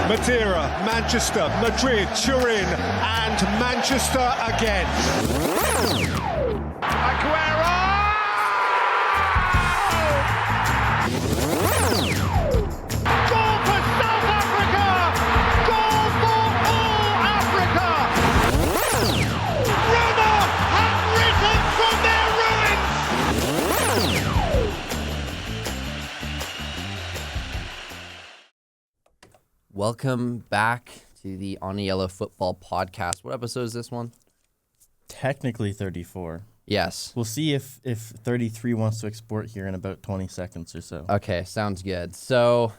Madeira, Manchester, Madrid, Turin, and Manchester again. Aguero! Goal for South Africa! Goal for all Africa! Roma have risen from their ruins! Welcome back to the On Yellow Football Podcast. What episode is this one? Technically 34. Yes. We'll see if 33 wants to export here in about 20 seconds or so. Okay, sounds good. So,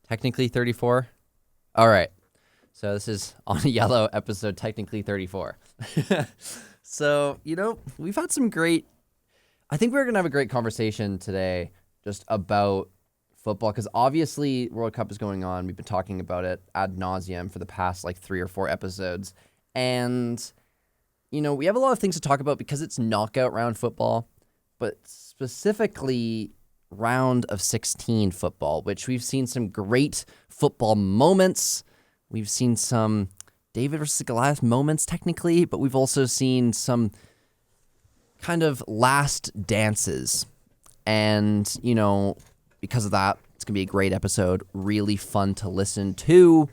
technically 34? All right. So, this is On Yellow episode technically 34. So, we've had some great... I think we're going to have a great conversation today just about football, because obviously World Cup is going on. We've been talking about it ad nauseum for the past 3 or 4 episodes. And, we have a lot of things to talk about because it's knockout round football, but specifically round of 16 football, which we've seen some great football moments. We've seen some David versus Goliath moments technically, but we've also seen some kind of last dances. And, because of that, it's going to be a great episode. Really fun to listen to.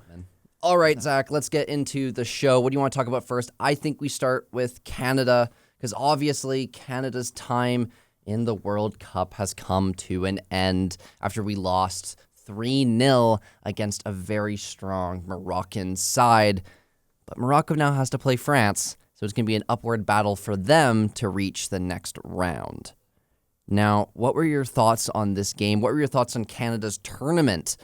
All right, Zach, let's get into the show. What do you want to talk about first? I think we start with Canada, because obviously Canada's time in the World Cup has come to an end after we lost 3-0 against a very strong Moroccan side. But Morocco now has to play France, so it's going to be an upward battle for them to reach the next round. Now, what were your thoughts on this game? What were your thoughts on Canada's tournament?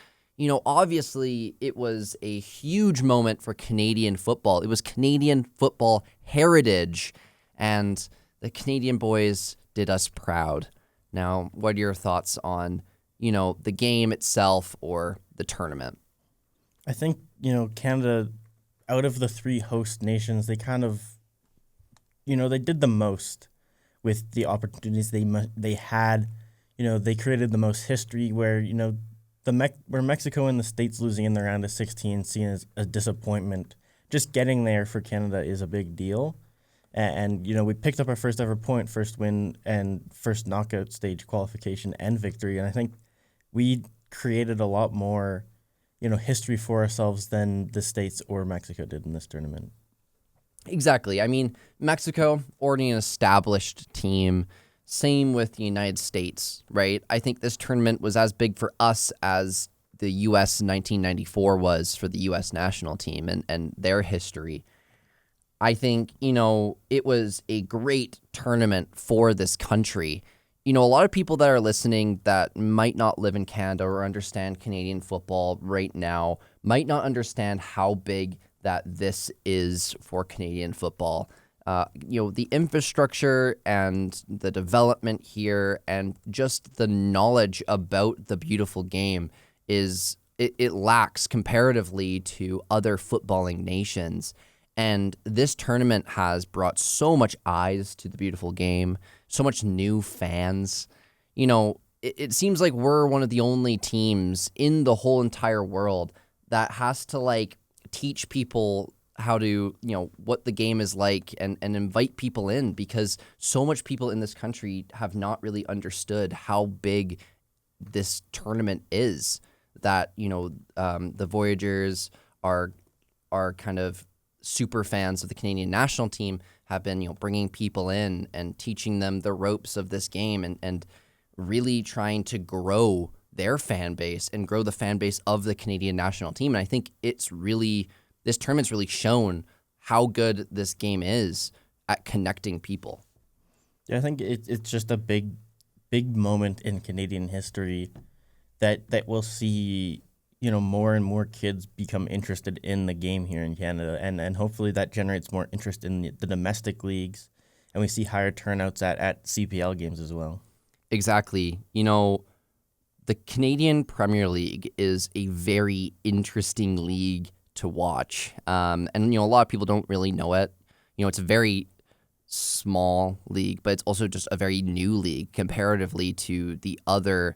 Obviously, it was a huge moment for Canadian football. It was Canadian football heritage, and the Canadian boys did us proud. Now, what are your thoughts on, the game itself or the tournament? I think, Canada, out of the 3 host nations, they kind of, they did the most with the opportunities they had. They created the most history where, where Mexico and the States losing in the round of 16 seen as a disappointment. Just getting there for Canada is a big deal. And we picked up our first ever point, first win, and first knockout stage qualification and victory. And I think we created a lot more, history for ourselves than the States or Mexico did in this tournament. Exactly. I mean, Mexico, already an established team. Same with the United States, right? I think this tournament was as big for us as the U.S. in 1994 was for the U.S. national team and their history. I think, it was a great tournament for this country. A lot of people that are listening that might not live in Canada or understand Canadian football right now might not understand how big that this is for Canadian football. The infrastructure and the development here and just the knowledge about the beautiful game is it lacks comparatively to other footballing nations. And this tournament has brought so much eyes to the beautiful game, so much new fans. It seems like we're one of the only teams in the whole entire world that has to teach people how to, what the game is like and invite people in, because so much people in this country have not really understood how big this tournament is, that, the Voyagers are kind of super fans of the Canadian national team, have been, bringing people in and teaching them the ropes of this game and really trying to grow their fan base and grow the fan base of the Canadian national team. And I think this tournament's really shown how good this game is at connecting people. Yeah, I think it's just a big moment in Canadian history that we'll see, more and more kids become interested in the game here in Canada. And hopefully that generates more interest in the domestic leagues. And we see higher turnouts at CPL games as well. Exactly. The Canadian Premier League is a very interesting league to watch. And a lot of people don't really know it. It's a very small league, but it's also just a very new league comparatively to the other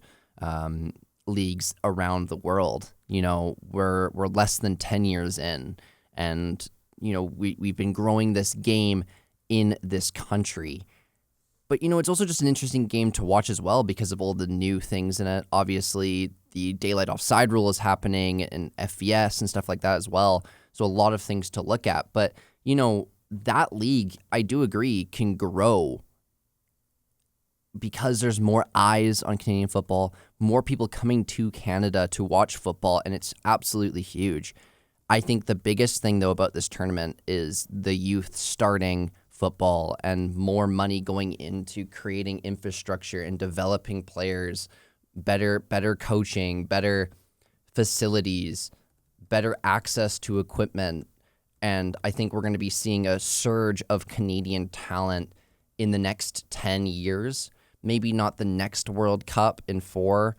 leagues around the world. We're less than 10 years in, and we've been growing this game in this country. But it's also just an interesting game to watch as well because of all the new things in it. Obviously, the daylight offside rule is happening and FVS and stuff like that as well. So a lot of things to look at. But that league, I do agree, can grow because there's more eyes on Canadian football, more people coming to Canada to watch football, and it's absolutely huge. I think the biggest thing, though, about this tournament is the youth starting football and more money going into creating infrastructure and developing players, better coaching, better facilities, better access to equipment. And I think we're going to be seeing a surge of Canadian talent in the next 10 years. Maybe not the next World Cup in 4,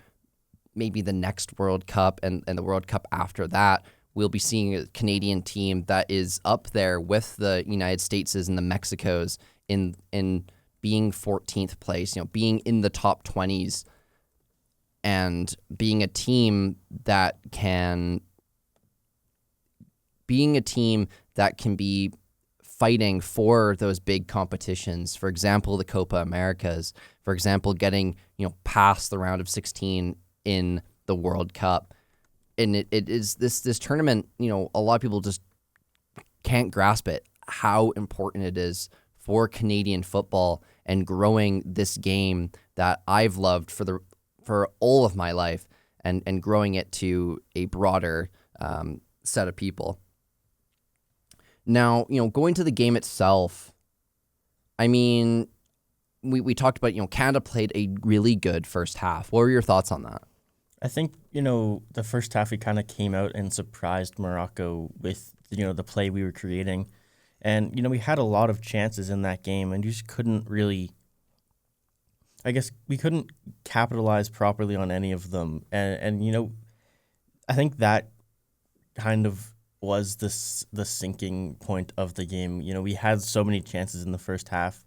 maybe the next World Cup and the World Cup after that. We'll be seeing a Canadian team that is up there with the United States' and the Mexicos in being 14th place, being in the top 20s, and being a team that can be fighting for those big competitions. For example, the Copa Americas. For example, getting past the round of 16 in the World Cup. And it is this tournament, a lot of people just can't grasp it, how important it is for Canadian football and growing this game that I've loved for all of my life and growing it to a broader set of people. Now, going to the game itself, I mean, we talked about, Canada played a really good first half. What were your thoughts on that? I think, the first half we kind of came out and surprised Morocco with, the play we were creating. And, we had a lot of chances in that game and you just couldn't really, I guess we couldn't capitalize properly on any of them. And I think that kind of was the sinking point of the game. We had so many chances in the first half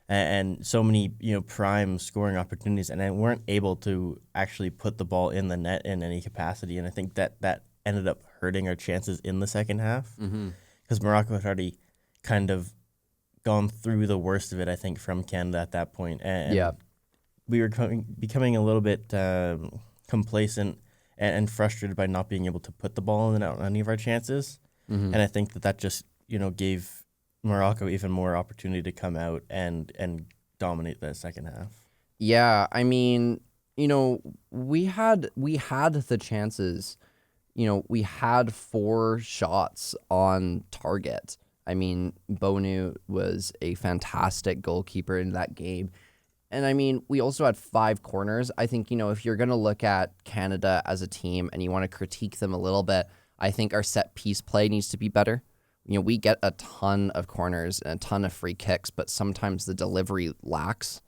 and so many, prime scoring opportunities, and I weren't able to actually put the ball in the net in any capacity. And I think that ended up hurting our chances in the second half because Morocco had already kind of gone through the worst of it, I think, from Canada at that point. And we were becoming a little bit complacent and frustrated by not being able to put the ball in the net on any of our chances. And I think that just, gave Morocco even more opportunity to come out and dominate that second half. Yeah, I mean, we had the chances. We had 4 shots on target. I mean, Bonu was a fantastic goalkeeper in that game. And I mean, we also had 5 corners. I think, if you're going to look at Canada as a team and you want to critique them a little bit, I think our set piece play needs to be better. We get a ton of corners and a ton of free kicks, but sometimes the delivery lacks.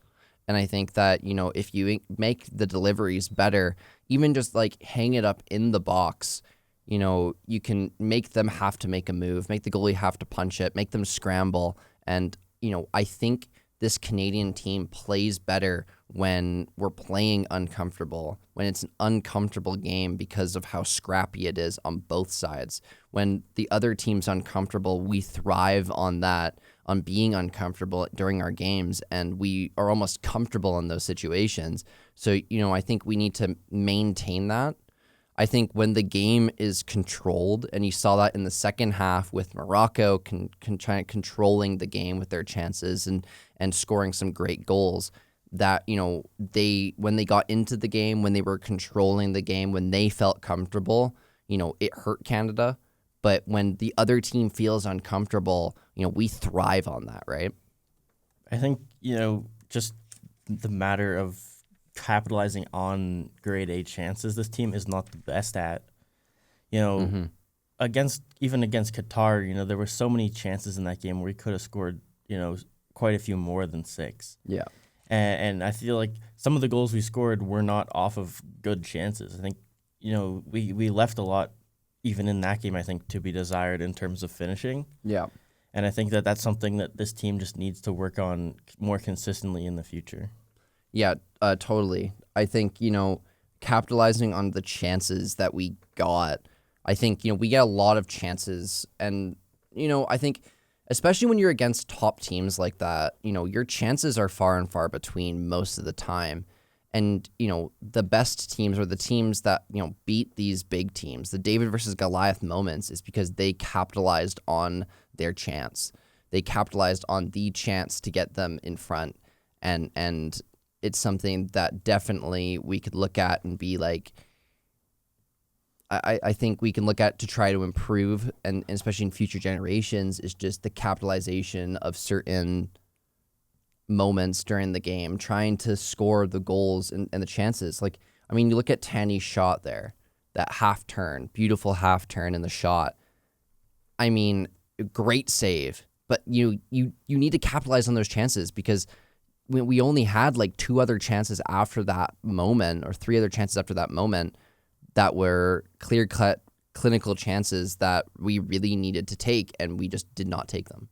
And I think that, if you make the deliveries better, even just like hang it up in the box, you can make them have to make a move, make the goalie have to punch it, make them scramble. And, I think this Canadian team plays better when we're playing uncomfortable, when it's an uncomfortable game because of how scrappy it is on both sides. When the other team's uncomfortable, we thrive on that, on being uncomfortable during our games, and we are almost comfortable in those situations. So, I think we need to maintain that. I think when the game is controlled, and you saw that in the second half with Morocco controlling the game with their chances and scoring some great goals, that, when they got into the game, when they were controlling the game, when they felt comfortable, it hurt Canada. But when the other team feels uncomfortable, we thrive on that, right? I think, just the matter of capitalizing on grade A chances, this team is not the best at. Against Qatar, there were so many chances in that game where we could have scored, quite a few more than 6. Yeah. And I feel like some of the goals we scored were not off of good chances. I think, we left a lot, even in that game, I think, to be desired in terms of finishing. Yeah. And I think that that's something that this team just needs to work on more consistently in the future. Yeah, totally. I think, capitalizing on the chances that we got. I think, we get a lot of chances, and, I think especially when you're against top teams like that, your chances are far and far between most of the time. And, the best teams, or the teams that, beat these big teams, the David versus Goliath moments, is because they capitalized on their chance. They capitalized on the chance to get them in front. And it's something that definitely we could look at and be like, I think we can look at to try to improve, and especially in future generations, is just the capitalization of certain moments during the game, trying to score the goals and the chances. Like, you look at Tanny's shot there, that half turn, beautiful half turn in the shot. Great save, but you need to capitalize on those chances, because we only had like 2 other chances after that moment, or 3 other chances after that moment, that were clear-cut clinical chances that we really needed to take, and we just did not take them.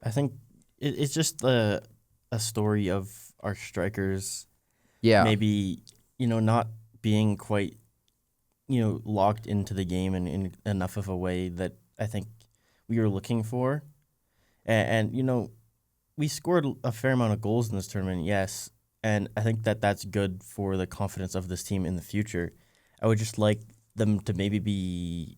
I think it's just a story of our strikers, maybe, not being quite, locked into the game in enough of a way that I think we were looking for. And we scored a fair amount of goals in this tournament, yes, and I think that's good for the confidence of this team in the future. I would just like them to maybe be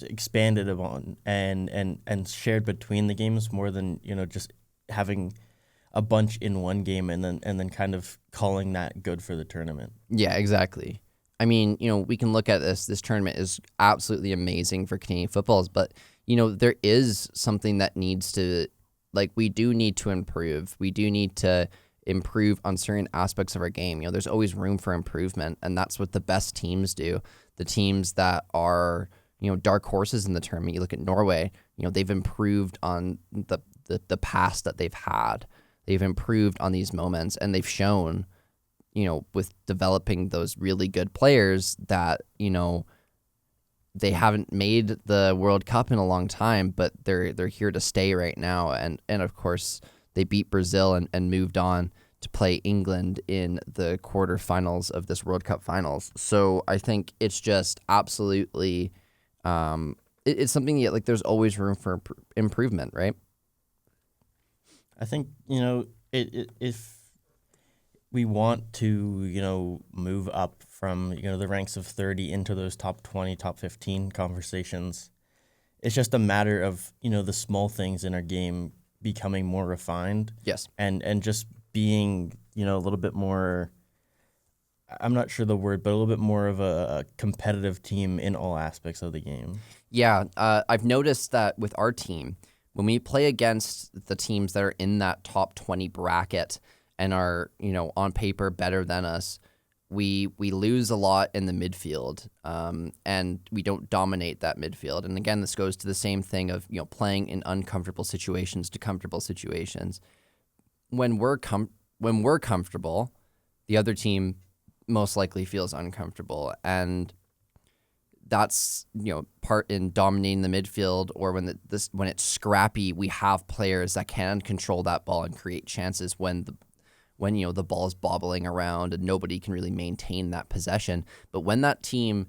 expanded upon and shared between the games, more than just having a bunch in one game and then kind of calling that good for the tournament. Yeah, exactly. We can look at this tournament is absolutely amazing for Canadian footballs, but there is something that needs to, we do need to improve. We do need to improve on certain aspects of our game. There's always room for improvement, and that's what the best teams do. The teams that are, dark horses in the tournament, you look at Norway, they've improved on the past that they've had. They've improved on these moments, and they've shown, with developing those really good players that, they haven't made the World Cup in a long time, but they're here to stay right now. And of course, they beat Brazil and moved on to play England in the quarterfinals of this World Cup finals. So I think it's just absolutely, it's something that, there's always room for improvement, right? I think, if we want to, move up from, the ranks of 30 into those top 20, top 15 conversations, it's just a matter of, the small things in our game becoming more refined. Yes. And just being, a little bit more, I'm not sure the word, but a little bit more of a competitive team in all aspects of the game. Yeah. I've noticed that with our team, when we play against the teams that are in that top 20 bracket and are, on paper better than us, we lose a lot in the midfield, and we don't dominate that midfield. And again, this goes to the same thing of, playing in uncomfortable situations to comfortable situations. When we're comfortable, the other team most likely feels uncomfortable, and that's part in dominating the midfield, or when it's scrappy, we have players that can control that ball and create chances when the ball is bobbling around and nobody can really maintain that possession. But when that team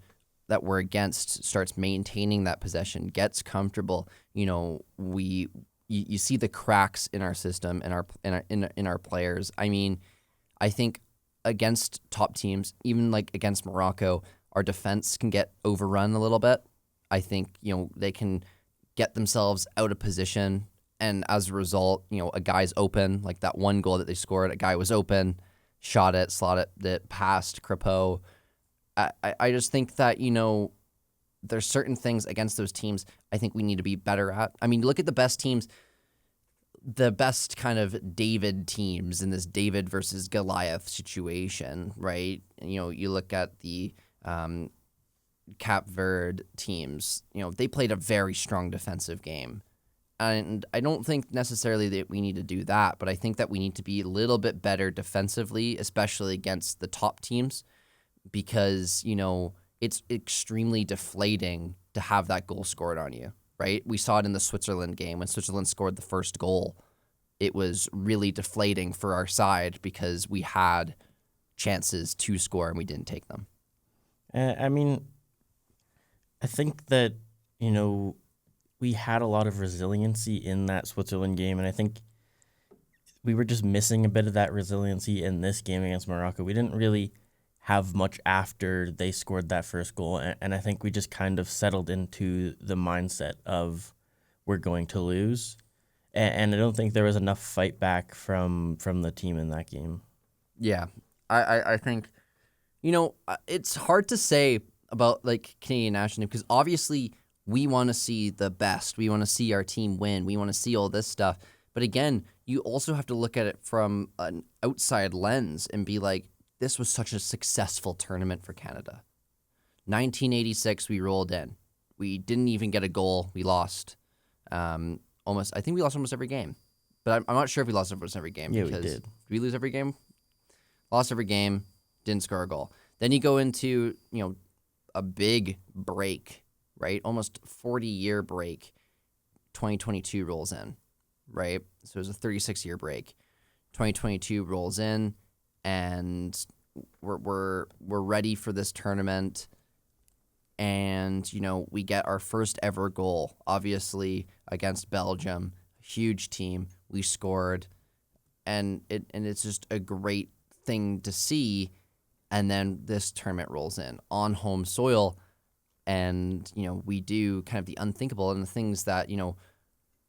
that we're against starts maintaining that possession, gets comfortable, you see the cracks in our system and in our players. I think against top teams, even against Morocco, our defense can get overrun a little bit. I think they can get themselves out of position. And as a result, a guy's open, like that one goal that they scored, a guy was open, shot it, slotted it past Crepeau. I just think that, there's certain things against those teams I think we need to be better at. Look at the best teams, the best kind of David teams in this David versus Goliath situation, right? You look at the Cap Verde teams, they played a very strong defensive game. And I don't think necessarily that we need to do that, but I think that we need to be a little bit better defensively, especially against the top teams, because, it's extremely deflating to have that goal scored on you, right? We saw it in the Switzerland game. When Switzerland scored the first goal, it was really deflating for our side because we had chances to score, and we didn't take them. I mean, I think that, we had a lot of resiliency in that Switzerland game, and I think we were just missing a bit of that resiliency in this game against Morocco. We didn't really have much after they scored that first goal, and I think we just kind of settled into the mindset of we're going to lose, and I don't think there was enough fight back from the team in that game. Yeah, I think, it's hard to say about like Canadian national team because obviously we want to see the best. We want to see our team win. We want to see all this stuff. But again, you also have to look at it from an outside lens and be like, this was such a successful tournament for Canada. 1986, we rolled in. We didn't even get a goal. We lost. I think we lost almost every game. But I'm not sure if we lost almost every game. Yeah, because we did. Did we lose every game? Lost every game. Didn't score a goal. Then you go into, a big break, right? Almost 40-year break. 2022 rolls in, right? So it was a 36-year break. 2022 rolls in, and we're ready for this tournament. And, we get our first ever goal, obviously, against Belgium. Huge team. We scored. And it's just a great thing to see. And then this tournament rolls in on home soil. And, we do kind of the unthinkable and the things that,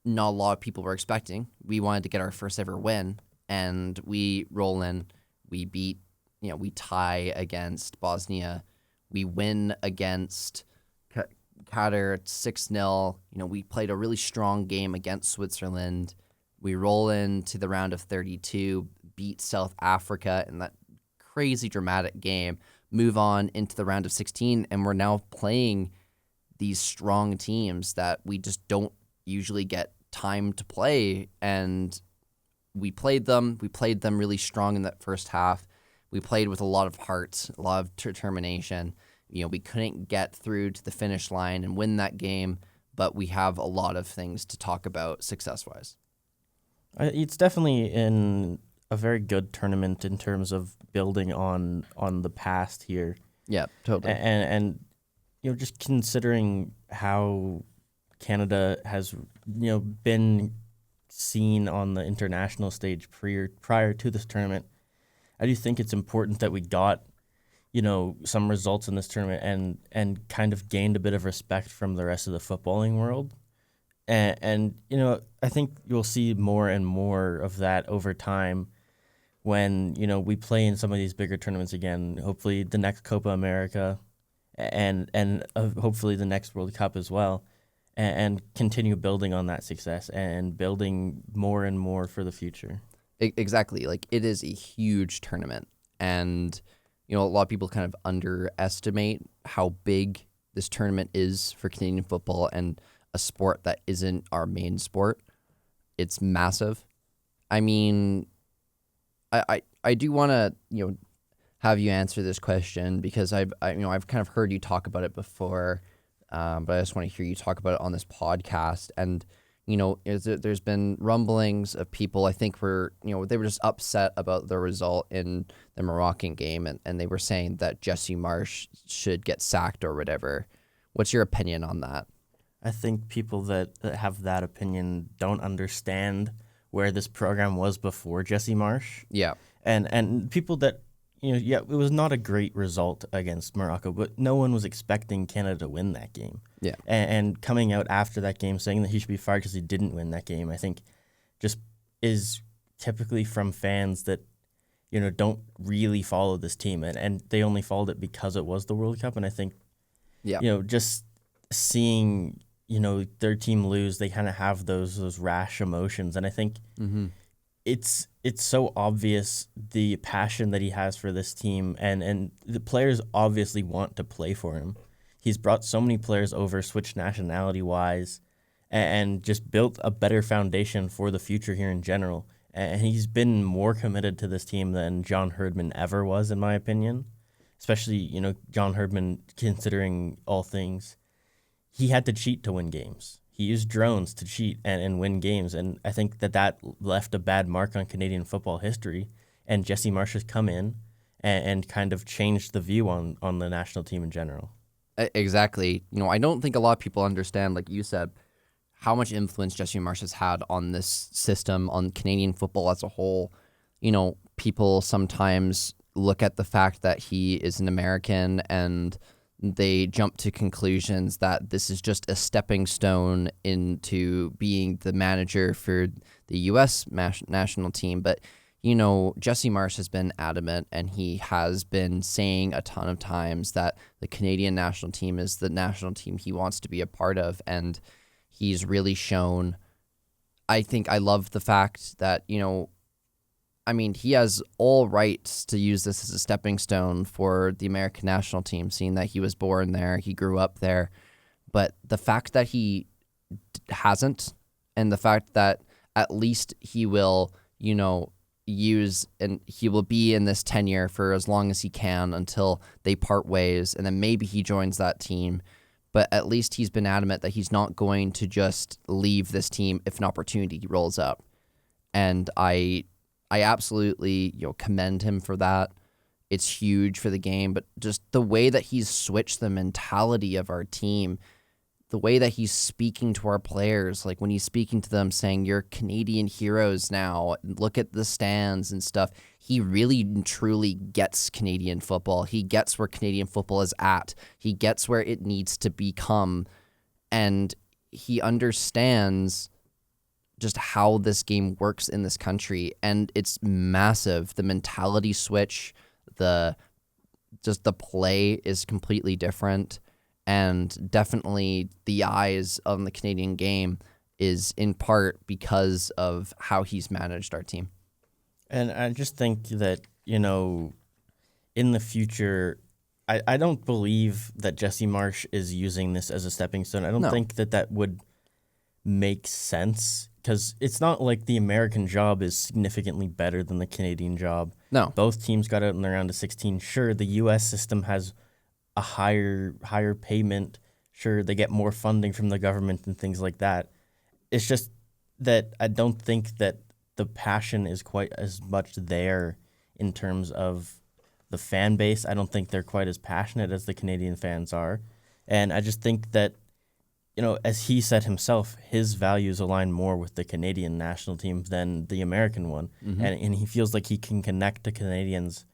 not a lot of people were expecting. We wanted to get our first ever win. And we roll in. We beat, we tie against Bosnia. We win against Qatar 6-0. We played a really strong game against Switzerland. We roll into the round of 32, beat South Africa in that crazy dramatic game, move on into the round of 16, and we're now playing these strong teams that we just don't usually get time to play. And we played them really strong in that first half. We played with a lot of heart, a lot of determination. We couldn't get through to the finish line and win that game, but we have a lot of things to talk about success-wise. It's definitely in a very good tournament in terms of building on the past here. Yeah, totally. And just considering how Canada has been seen on the international stage prior to this tournament, I do think it's important that we got some results in this tournament and kind of gained a bit of respect from the rest of the footballing world. And I think you'll see more and more of that over time when, we play in some of these bigger tournaments again, hopefully the next Copa America and hopefully the next World Cup as well, and continue building on that success and building more and more for the future. Exactly. Like, it is a huge tournament, and a lot of people kind of underestimate how big this tournament is for Canadian football and a sport that isn't our main sport. It's massive. I mean, I do want to have you answer this question because I've kind of heard you talk about it before, but I just want to hear you talk about it on this podcast. And there's been rumblings of people, I think, they were just upset about the result in the Moroccan game, and they were saying that Jesse Marsch should get sacked or whatever. What's your opinion on that? I think people that have that opinion don't understand where this program was before Jesse Marsch. Yeah. And people that, it was not a great result against Morocco, but no one was expecting Canada to win that game. Yeah. And coming out after that game saying that he should be fired because he didn't win that game, I think just is typically from fans that, don't really follow this team. And they only followed it because it was the World Cup. And I think, just seeing, their team lose, they kind of have those rash emotions. And I think it's so obvious the passion that he has for this team, and the players obviously want to play for him. He's brought so many players over, switched nationality-wise, and just built a better foundation for the future here in general. And he's been more committed to this team than John Herdman ever was, in my opinion. Especially, John Herdman, considering all things, he had to cheat to win games. He used drones to cheat and win games, and I think that left a bad mark on Canadian football history. And Jesse Marsch has come in and kind of changed the view on the national team in general. Exactly. I don't think a lot of people understand, like you said, how much influence Jesse Marsh has had on this system, on Canadian football as a whole. People sometimes look at the fact that he is an American and they jump to conclusions that this is just a stepping stone into being the manager for the U.S. national team. But, Jesse Marsh has been adamant, and he has been saying a ton of times that the Canadian national team is the national team he wants to be a part of. And he's really shown, I think I love the fact that, he has all rights to use this as a stepping stone for the American national team, seeing that he was born there, he grew up there. But the fact that he hasn't, and the fact that at least he will, use, and he will be in this tenure for as long as he can until they part ways, and then maybe he joins that team. But at least he's been adamant that he's not going to just leave this team if an opportunity rolls up. And I absolutely, commend him for that. It's huge for the game, but just the way that he's switched the mentality of our team, the way that he's speaking to our players, like when he's speaking to them saying, you're Canadian heroes now, look at the stands and stuff. He really and truly gets Canadian football. He gets where Canadian football is at. He gets where it needs to become. And he understands just how this game works in this country. And it's massive. The mentality switch, the play is completely different. And definitely the eyes on the Canadian game is in part because of how he's managed our team. And I just think that, in the future, I don't believe that Jesse Marsh is using this as a stepping stone. I don't think that would make sense, because it's not like the American job is significantly better than the Canadian job. No. Both teams got out in the round of 16. Sure, the U.S. system has a higher payment. Sure, they get more funding from the government and things like that. It's just that I don't think that the passion is quite as much there in terms of the fan base. I don't think they're quite as passionate as the Canadian fans are. And I just think that, as he said himself, his values align more with the Canadian national team than the American one. Mm-hmm. And he feels like he can connect to Canadians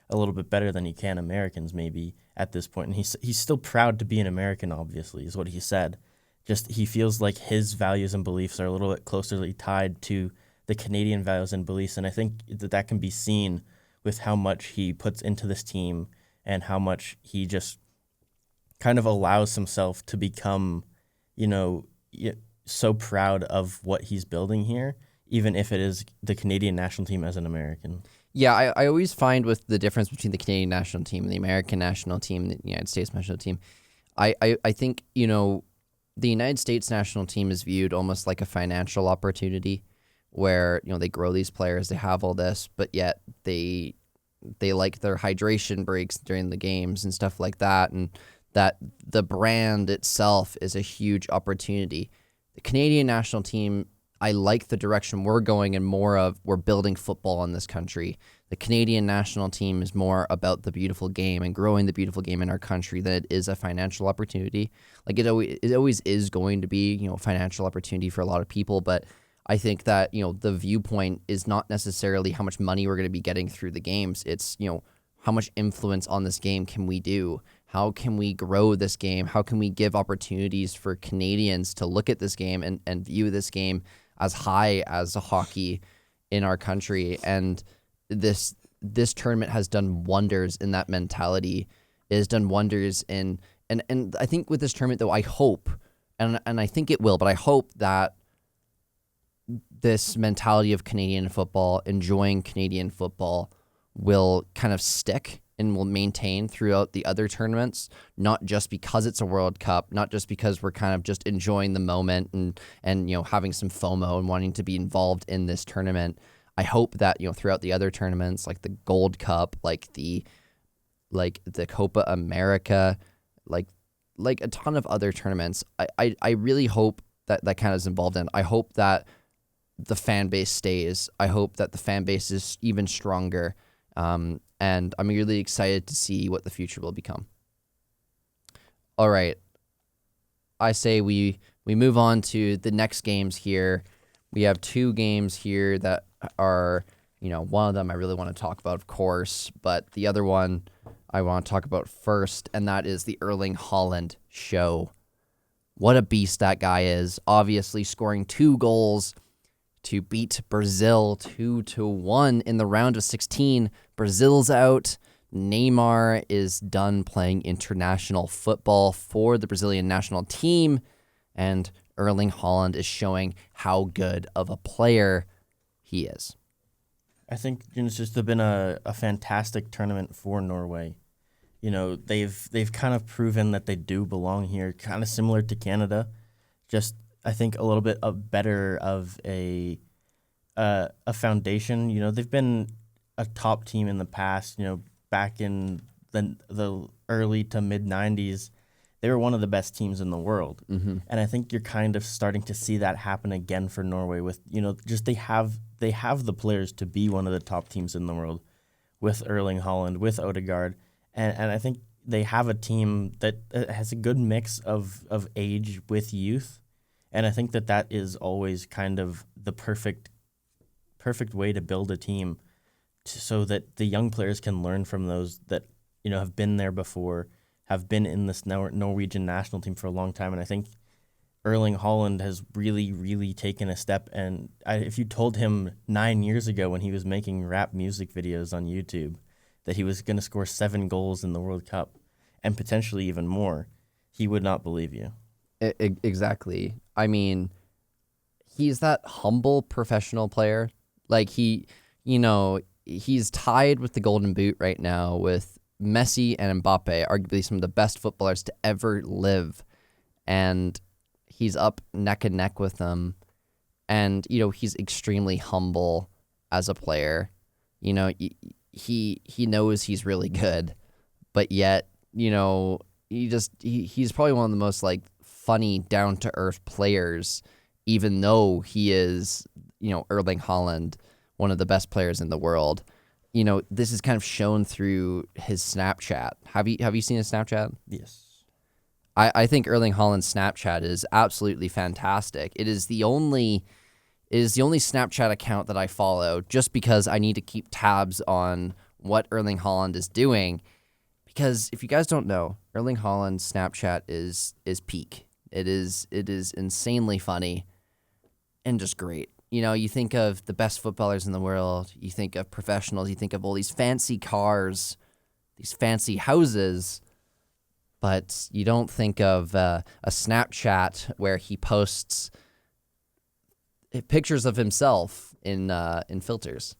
a little bit better than he can Americans maybe at this point. And he's still proud to be an American, obviously, is what he said. Just he feels like his values and beliefs are a little bit closely tied to the Canadian values and beliefs. And I think that can be seen with how much he puts into this team and how much he just kind of allows himself to become, so proud of what he's building here, even if it is the Canadian national team as an American. Yeah, I always find with the difference between the Canadian national team and the American national team, the United States national team, I think, the United States national team is viewed almost like a financial opportunity where, they grow these players, they have all this, but yet they like their hydration breaks during the games and stuff like that, and that the brand itself is a huge opportunity. The Canadian national team, I like the direction we're going, and more of we're building football in this country. The Canadian national team is more about the beautiful game and growing the beautiful game in our country than it is a financial opportunity. Like it always is going to be, financial opportunity for a lot of people, but I think that, the viewpoint is not necessarily how much money we're going to be getting through the games. It's, how much influence on this game can we do? How can we grow this game? How can we give opportunities for Canadians to look at this game and view this game as high as a hockey in our country? And this tournament has done wonders in that mentality. It has done wonders in, and I think with this tournament, though, I hope, and I think it will, but I hope that this mentality of Canadian football, enjoying Canadian football, will kind of stick and will maintain throughout the other tournaments, not just because it's a World Cup, not just because we're kind of just enjoying the moment and having some FOMO and wanting to be involved in this tournament. I hope that, throughout the other tournaments, like the Gold Cup, like the Copa America, like a ton of other tournaments, I really hope that kind of is involved in. I hope that the fan base stays. I hope that the fan base is even stronger. and I'm really excited to see what the future will become. All right. I say we move on to the next games here. We have 2 games here that are, one of them I really want to talk about, of course, but the other one I want to talk about first, and that is the Erling Haaland show. What a beast that guy is. Obviously scoring 2 goals to beat Brazil 2-1 in the round of 16. Brazil's out. Neymar is done playing international football for the Brazilian national team, and Erling Haaland is showing how good of a player he is. I think it's just been a fantastic tournament for Norway. They've kind of proven that they do belong here, kind of similar to Canada. Just I think a little bit better of a foundation. They've been a top team in the past. Back in the early to mid 90s, they were one of the best teams in the world. Mm-hmm. And I think you're kind of starting to see that happen again for Norway with, just they have the players to be one of the top teams in the world with Erling Haaland, with Odegaard. And I think they have a team that has a good mix of age with youth. And I think that is always kind of the perfect way to build a team so that the young players can learn from those that, have been there before, have been in this Norwegian national team for a long time. And I think Erling Haaland has really, really taken a step. And if you told him 9 years ago when he was making rap music videos on YouTube that he was going to score 7 goals in the World Cup and potentially even more, he would not believe you. Exactly. I mean, he's that humble professional player. Like he's tied with the Golden Boot right now with Messi and Mbappe, arguably some of the best footballers to ever live. And he's up neck and neck with them. And, he's extremely humble as a player. He knows he's really good, but yet, he's probably one of the most funny, down to earth players, even though he is, Erling Haaland, one of the best players in the world. This is kind of shown through his Snapchat. Have you seen his Snapchat? Yes. I think Erling Haaland's Snapchat is absolutely fantastic. It is the only Snapchat account that I follow just because I need to keep tabs on what Erling Haaland is doing. Because if you guys don't know, Erling Haaland's Snapchat is peak. It is insanely funny and just great. You think of the best footballers in the world, you think of professionals, you think of all these fancy cars, these fancy houses, but you don't think of a Snapchat where he posts pictures of himself in filters.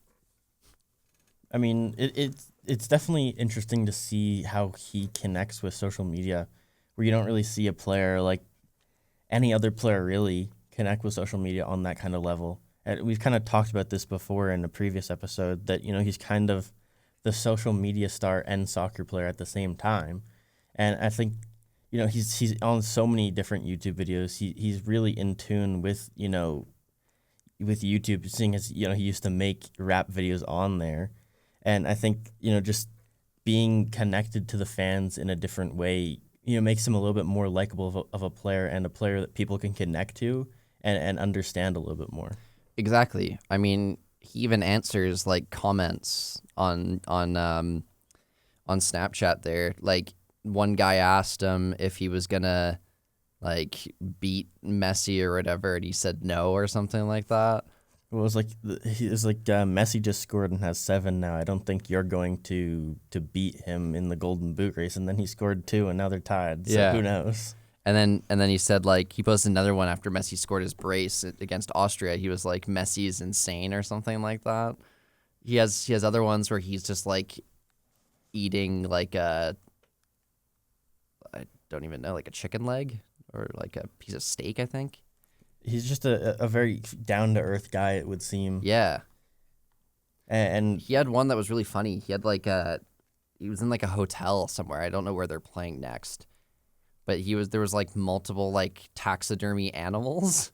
I mean, it's definitely interesting to see how he connects with social media, where you don't really see a player like any other player really connect with social media on that kind of level. And we've kind of talked about this before in a previous episode that, he's kind of the social media star and soccer player at the same time. And I think, he's on so many different YouTube videos. He's really in tune with, with YouTube, seeing as, he used to make rap videos on there. And I think, just being connected to the fans in a different way, makes him a little bit more likable of a player and a player that people can connect to and understand a little bit more. Exactly. I mean, he even answers comments on Snapchat there. One guy asked him if he was gonna beat Messi or whatever, and he said no or something like that. Well, it was Messi just scored and has 7 now. I don't think you're going to beat him in the Golden Boot race. And then he scored 2, and now they're tied. So who knows? And then he said he posted another one after Messi scored his brace against Austria. He was like, Messi is insane or something like that. He has other ones where he's just eating I don't even know, a chicken leg or a piece of steak, I think. He's just a very down-to-earth guy, it would seem. Yeah. And he had one that was really funny. He had he was in a hotel somewhere. I don't know where they're playing next. But there was multiple taxidermy animals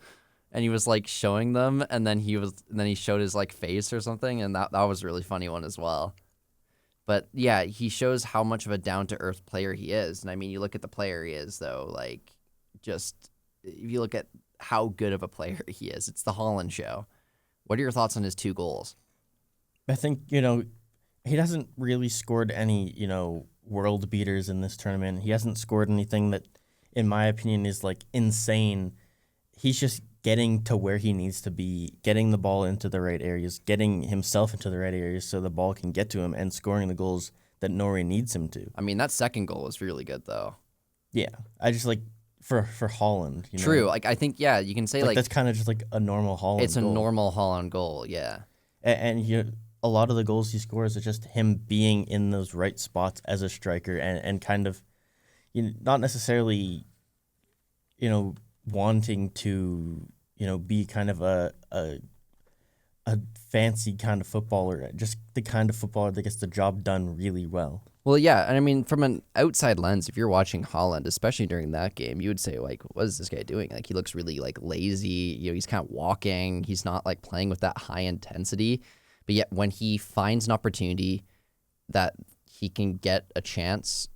and he was showing them and then he showed his face or something, and that was a really funny one as well. But yeah, he shows how much of a down-to-earth player he is. And I mean, you look at the player he is, though, like, just if you look at how good of a player he is, it's the Haaland show. What are your thoughts on his 2 goals? I think, he hasn't really scored any, world beaters in this tournament. He hasn't scored anything that, in my opinion, is like insane. He's just getting to where he needs to be, getting the ball into the right areas, getting himself into the right areas so the ball can get to him and scoring the goals that Norway needs him to. I mean, that second goal was really good, though. Yeah. I just like for Holland, True. Like, I think, yeah, you can say, like that's kind of just like a normal Holland it's a goal. normal Haaland goal, yeah. And a lot of the goals he scores are just him being in those right spots as a striker and kind of, not necessarily, wanting to, be kind of a fancy kind of footballer, just the kind of footballer that gets the job done really well. Well, yeah, and I mean, from an outside lens, if you're watching Haaland, especially during that game, you would say, like, what is this guy doing? Like, he looks really, like, lazy. He's kind of walking. He's not, like, playing with that high intensity. But yet, when he finds an opportunity that he can get a chance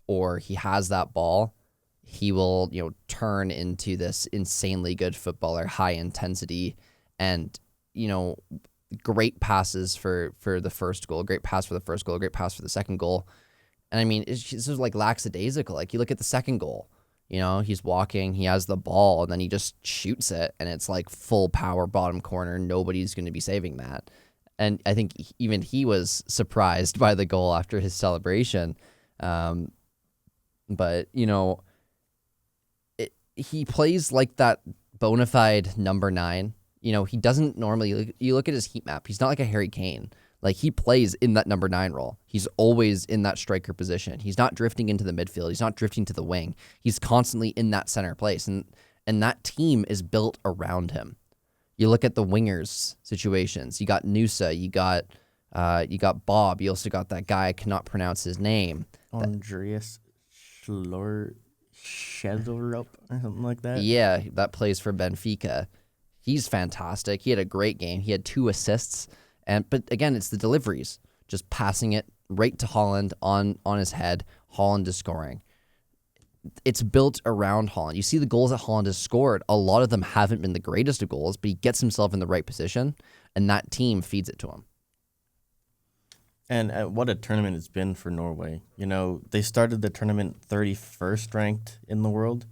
or he has that ball, he will, turn into this insanely good footballer, high intensity, and, great passes for the first goal, great pass for the first goal, great pass for the second goal. And I mean, it's just like lackadaisical. Like, you look at the second goal, he's walking, he has the ball, and then he just shoots it, and it's like full power bottom corner. Nobody's going to be saving that. And I think even he was surprised by the goal after his celebration. But, he plays like that bona fide number 9. He doesn't normally, you look at his heat map, he's not like a Harry Kane. Like, he plays in that number 9 role. He's always in that striker position. He's not drifting into the midfield. He's not drifting to the wing. He's constantly in that center place. And that team is built around him. You look at the wingers situations. You got Nusa. You got Bob. You also got that guy, I cannot pronounce his name. Andreas Schedlerup or something like that. Yeah, that plays for Benfica. He's fantastic. He had a great game. He had 2 assists. But again, it's the deliveries. Just passing it right to Haaland on his head. Haaland is scoring. It's built around Haaland. You see the goals that Haaland has scored. A lot of them haven't been the greatest of goals, but he gets himself in the right position, and that team feeds it to him. And what a tournament it's been for Norway. They started the tournament 31st ranked in the world,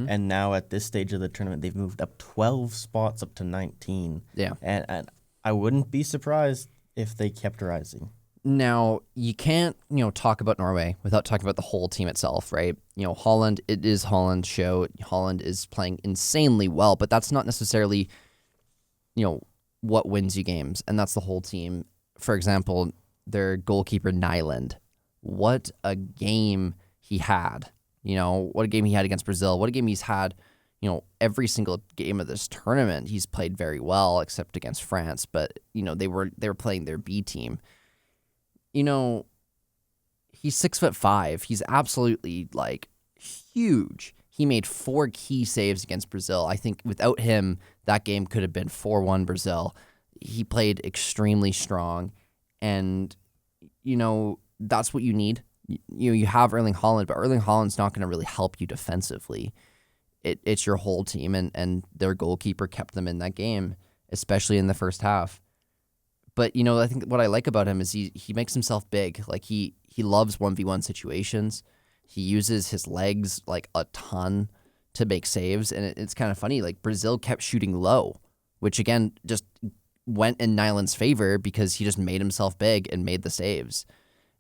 and now at this stage of the tournament, they've moved up 12 spots up to 19. Yeah. And I wouldn't be surprised if they kept rising. Now, you can't, talk about Norway without talking about the whole team itself, right? Haaland, it is Haaland's show. Haaland is playing insanely well, but that's not necessarily, what wins you games, and that's the whole team. For example, their goalkeeper, Nyland. What a game he had. What a game he had against Brazil. What a game he's had, every single game of this tournament. He's played very well, except against France, but, they were playing their B team. He's 6'5". He's absolutely, like, huge. He made 4 key saves against Brazil. I think without him, that game could have been 4-1 Brazil. He played extremely strong, and, that's what you need. You have Erling Haaland, but Erling Haaland's not going to really help you defensively. It's your whole team, and their goalkeeper kept them in that game, especially in the first half. But, I think what I like about him is he makes himself big. Like, he loves 1v1 situations. He uses his legs, like, a ton to make saves. And it's kind of funny. Like, Brazil kept shooting low, which, again, just went in Nyland's favor because he just made himself big and made the saves.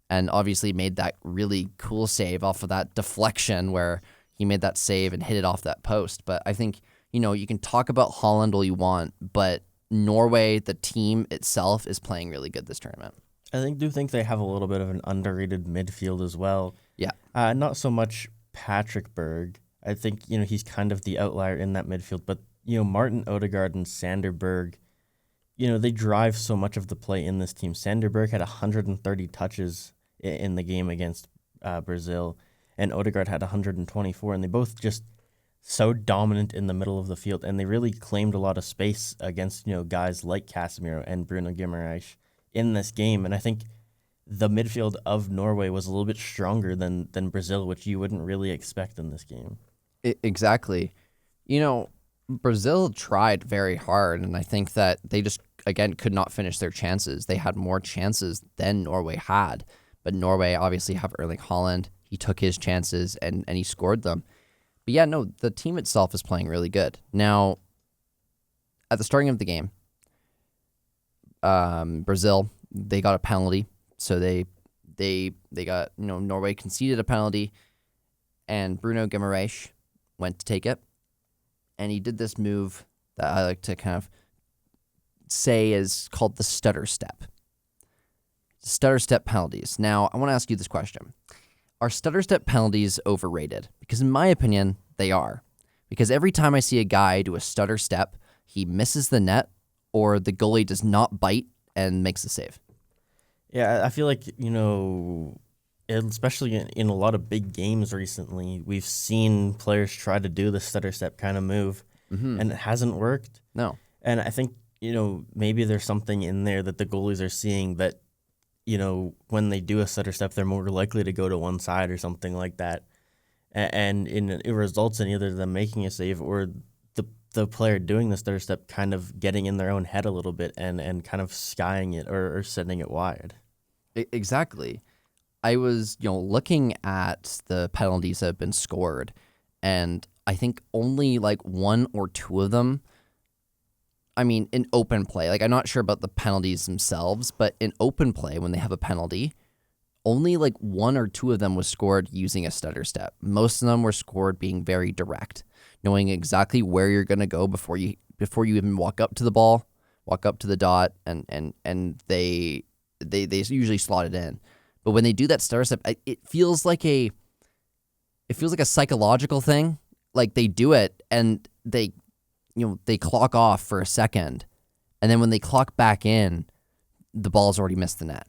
And obviously made that really cool save off of that deflection where he made that save and hit it off that post. But I think, you can talk about Haaland all you want, but Norway, the team itself, is playing really good this tournament. I do think they have a little bit of an underrated midfield as well. Yeah. Not so much Patrick Berg. I think, he's kind of the outlier in that midfield. But, Martin Odegaard and Sander Berg, they drive so much of the play in this team. Sander Berg had 130 touches in the game against Brazil, and Odegaard had 124, and they both just so dominant in the middle of the field, and they really claimed a lot of space against guys like Casemiro and Bruno Guimaraes in this game. And I think the midfield of Norway was a little bit stronger than Brazil, which you wouldn't really expect in this game. Exactly. You know, Brazil tried very hard, and I think that they just, again, could not finish their chances. They had more chances than Norway had, but Norway obviously have Erling Haaland. He took his chances, and he scored them. But yeah, no, the team itself is playing really good. Now, at the starting of the game, Brazil, they got a penalty. So they got, Norway conceded a penalty, and Bruno Guimaraes went to take it. And he did this move that I like to kind of say is called the stutter step. Stutter step penalties. Now, I want to ask you this question. Are stutter step penalties overrated? Because in my opinion, they are. Because every time I see a guy do a stutter step, he misses the net or the goalie does not bite and makes the save. Yeah, I feel like, especially in a lot of big games recently, we've seen players try to do the stutter step kind of move, and it hasn't worked. No. And I think, maybe there's something in there that the goalies are seeing that, when they do a stutter step, they're more likely to go to one side or something like that. And it results in either them making a save or the player doing the stutter step kind of getting in their own head a little bit and kind of skying it or sending it wide. Exactly. I was, looking at the penalties that have been scored, and I think only like one or two of them, I mean, in open play, like I'm not sure about the penalties themselves, but in open play, when they have a penalty, only like one or two of them was scored using a stutter step. Most of them were scored being very direct, knowing exactly where you're going to go before you even walk up to the ball, walk up to the dot, and they usually slot it in. But when they do that stutter step, it feels like a psychological thing. Like they do it and they clock off for a second, and then when they clock back in, the ball's already missed the net.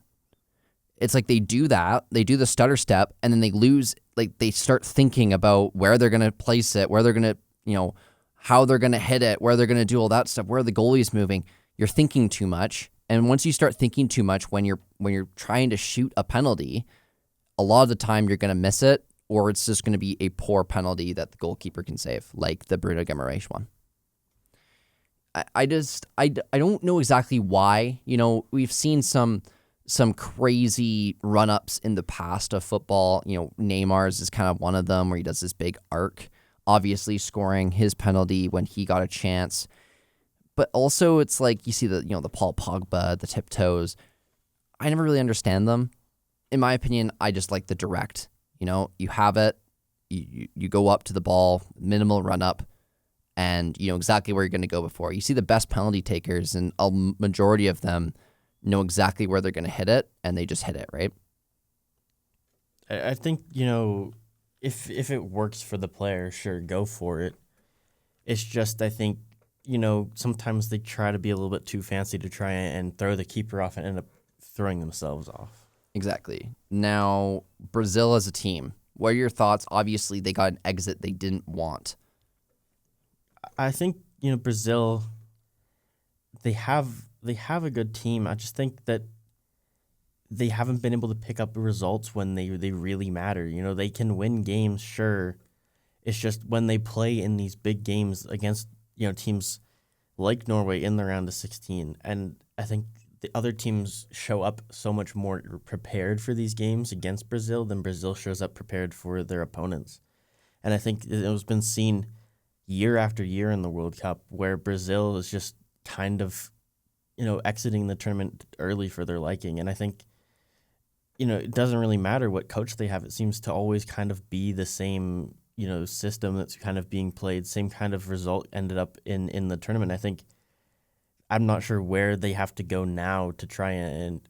It's like they do that, they do the stutter step, and then they lose. Like they start thinking about where they're gonna place it, where they're gonna, how they're gonna hit it, where they're gonna do all that stuff, where the goalie's moving. You're thinking too much, and once you start thinking too much, when you're trying to shoot a penalty, a lot of the time you're gonna miss it, or it's just gonna be a poor penalty that the goalkeeper can save, like the Bruno Guimaraes one. I don't know exactly why. We've seen some crazy run-ups in the past of football. Neymar's is kind of one of them where he does this big arc, obviously scoring his penalty when he got a chance. But also it's like you see the Paul Pogba, the tiptoes. I never really understand them. In my opinion, I just like the direct. You have it, you go up to the ball, minimal run-up, and you know exactly where you're going to go before. You see the best penalty takers, and a majority of them know exactly where they're going to hit it, and they just hit it, right? I think, if it works for the player, sure, go for it. It's just, I think, sometimes they try to be a little bit too fancy to try and throw the keeper off and end up throwing themselves off. Exactly. Now, Brazil as a team, what are your thoughts? Obviously, they got an exit they didn't want. I think, Brazil, they have a good team. I just think that they haven't been able to pick up results when they really matter. They can win games, sure. It's just when they play in these big games against, teams like Norway in the round of 16. And I think the other teams show up so much more prepared for these games against Brazil than Brazil shows up prepared for their opponents. And I think it has been seen year after year in the World Cup where Brazil is just kind of, exiting the tournament early for their liking. And I think, it doesn't really matter what coach they have. It seems to always kind of be the same, system that's kind of being played, same kind of result ended up in the tournament. I think I'm not sure where they have to go now to try and,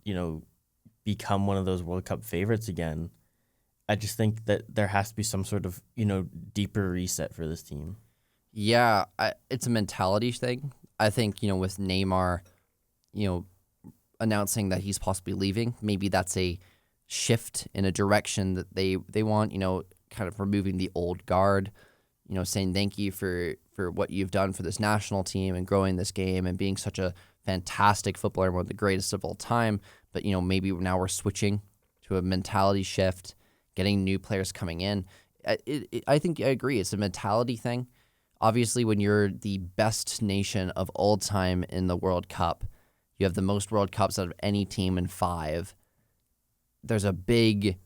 become one of those World Cup favorites again. I just think that there has to be some sort of, deeper reset for this team. Yeah, it's a mentality thing. I think, with Neymar, announcing that he's possibly leaving, maybe that's a shift in a direction that they want, kind of removing the old guard, saying thank you for what you've done for this national team and growing this game and being such a fantastic footballer, one of the greatest of all time. but maybe now we're switching to a mentality shift, getting new players coming in. I think I agree. It's a mentality thing. Obviously, when you're the best nation of all time in the World Cup, you have the most World Cups out of any team in 5. There's a big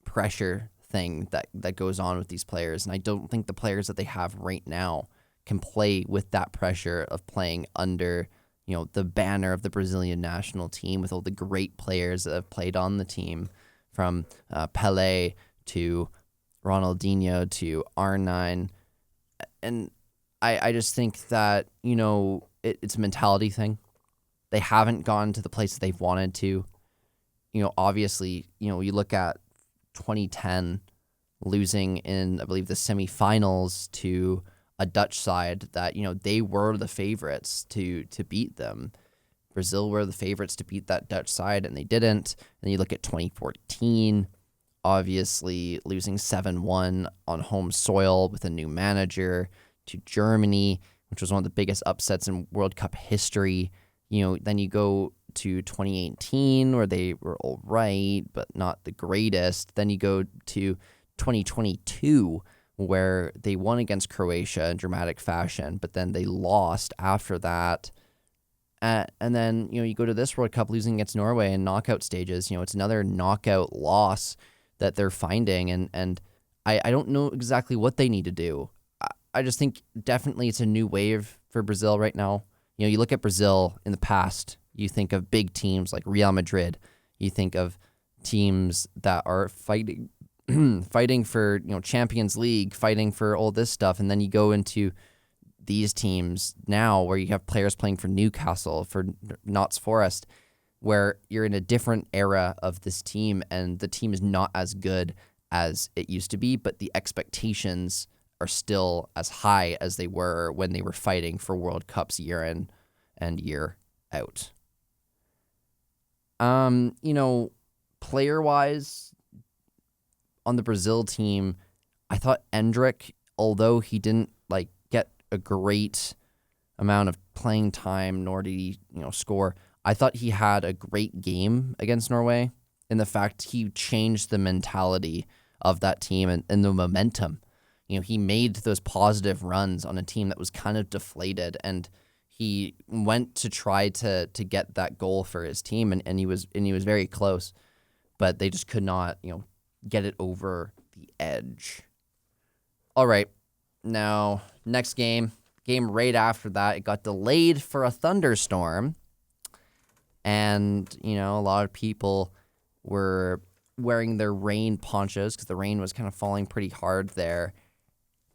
pressure thing that goes on with these players, and I don't think the players that they have right now can play with that pressure of playing under the banner of the Brazilian national team with all the great players that have played on the team, from Pelé to Ronaldinho to R9. And I just think that, it's a mentality thing. They haven't gone to the place that they've wanted to. Obviously, you look at 2010 losing in, I believe, the semifinals to a Dutch side that, they were the favorites to beat them. Brazil were the favorites to beat that Dutch side, and they didn't. And you look at 2014, obviously losing 7-1 on home soil with a new manager to Germany, which was one of the biggest upsets in World Cup history. Then you go to 2018 where they were all right, but not the greatest. Then you go to 2022 where they won against Croatia in dramatic fashion, but then they lost after that. And then, you go to this World Cup losing against Norway in knockout stages. It's another knockout loss that they're finding. And I don't know exactly what they need to do. I just think definitely it's a new wave for Brazil right now. You look at Brazil in the past, you think of big teams like Real Madrid. You think of teams that are fighting for, Champions League, fighting for all this stuff. And then you go into these teams now where you have players playing for Newcastle, for Notts Forest, where you're in a different era of this team and the team is not as good as it used to be, but the expectations are still as high as they were when they were fighting for World Cups year in and year out. Player-wise, on the Brazil team, I thought Endrick, although he didn't get a great amount of playing time, nor did he, score, I thought he had a great game against Norway in the fact he changed the mentality of that team and the momentum. He made those positive runs on a team that was kind of deflated, and he went to try to get that goal for his team, and he was very close, but they just could not, get it over the edge. All right, now next game right after that, it got delayed for a thunderstorm, and a lot of people were wearing their rain ponchos because the rain was kind of falling pretty hard there.